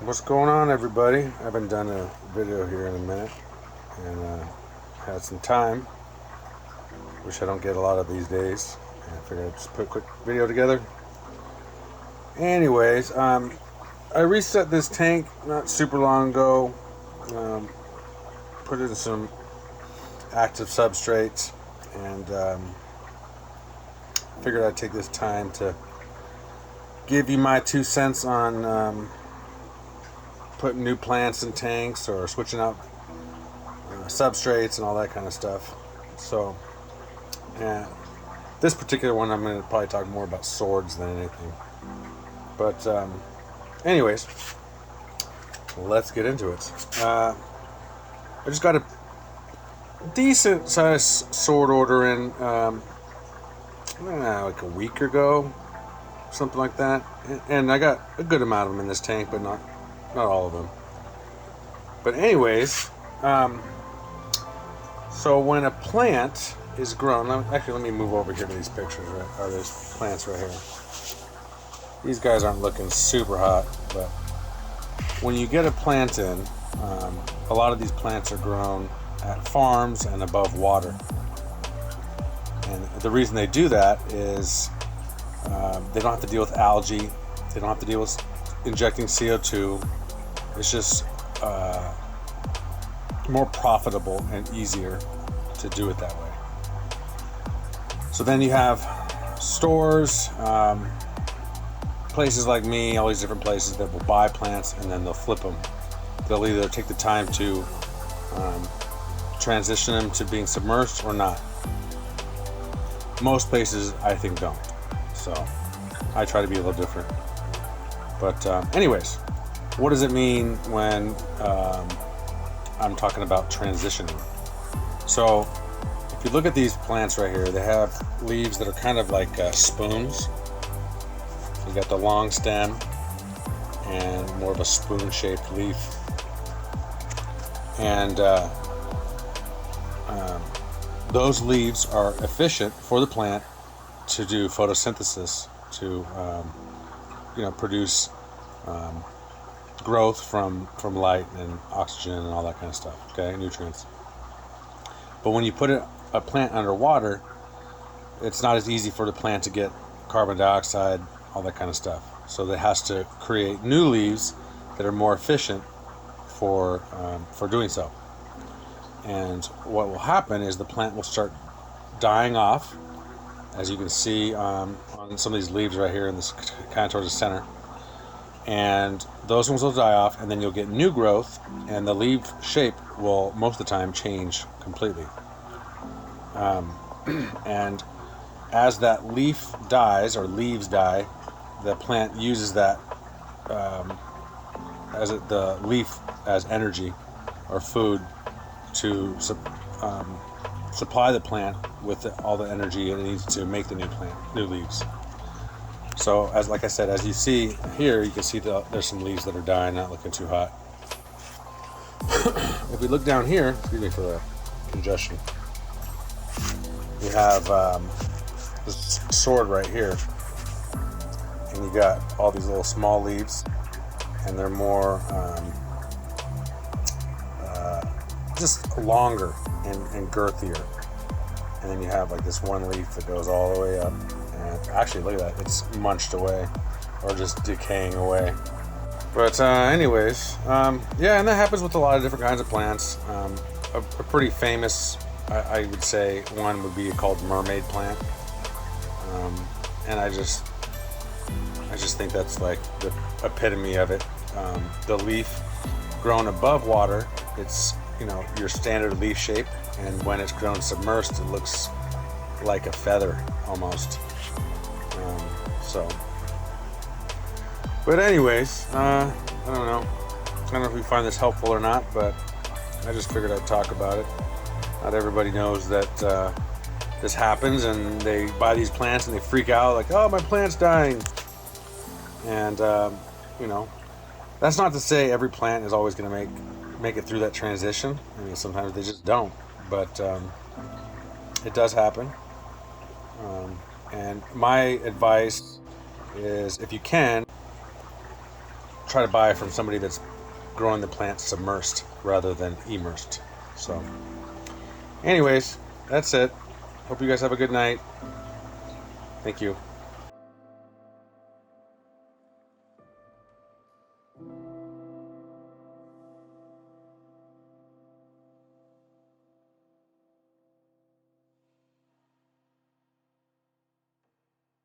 What's going on, everybody? I haven't done a video here in a minute, and had some time, which I don't get a lot of these days. And I figured I'd just put a quick video together. Anyways, I reset this tank not super long ago. Put in some active substrates, and figured I'd take this time to give you my 2 cents on putting new plants in tanks or switching out substrates and all that kind of stuff. So, yeah, this particular one I'm going to probably talk more about swords than anything. But, anyways, let's get into it. I just got a decent sized sword order in, like a week ago, something like that. And I got a good amount of them in this tank, but not all of them. But anyways, so when a plant is grown, actually let me move over here to these pictures, or these plants right here. These guys aren't looking super hot, but when you get a plant in, a lot of these plants are grown at farms and above water. And the reason they do that is they don't have to deal with algae, they don't have to deal with injecting CO2. It's just more profitable and easier to do it that way. So then you have stores, places like me, all these different places that will buy plants and then they'll flip them. They'll either take the time to transition them to being submersed or not. Most places, I think, don't. So I try to be a little different. But anyways, what does it mean when I'm talking about transitioning? So if you look at these plants right here, they have leaves that are kind of like spoons. You got the long stem and more of a spoon-shaped leaf. And those leaves are efficient for the plant to do photosynthesis, to produce growth from light and oxygen and all that kind of stuff, okay, nutrients. But when you put a plant underwater, it's not as easy for the plant to get carbon dioxide, all that kind of stuff. So it has to create new leaves that are more efficient for doing so. And what will happen is the plant will start dying off, as you can see on some of these leaves right here in this kind of towards the center. And those ones will die off, and then you'll get new growth, and the leaf shape will most of the time change completely. And as that leaf dies, or leaves die, the plant uses that the leaf as energy or food to supply the plant with all the energy it needs to make the new leaves. So, like I said, as you see here, you can see there's some leaves that are dying, not looking too hot. If we look down here, excuse me for the congestion, you have this sword right here, and you got all these little small leaves, and they're more just longer and girthier. And then you have like this one leaf that goes all the way up. And actually, look at that, it's munched away or just decaying away. But anyways, yeah, and that happens with a lot of different kinds of plants. A pretty famous, I would say, one would be called mermaid plant. And I just think that's like the epitome of it. The leaf grown above water, it's your standard leaf shape, and when it's grown submersed, it looks like a feather almost. But anyways, I don't know if you find this helpful or not, but I just figured I'd talk about it. Not everybody knows that this happens, and they buy these plants and they freak out like, oh, my plant's dying. And that's not to say every plant is always going to make it through that transition. I mean, sometimes they just don't, but it does happen. And my advice is, if you can, try to buy from somebody that's growing the plants submersed rather than immersed. So, anyways, that's it. Hope you guys have a good night. Thank you.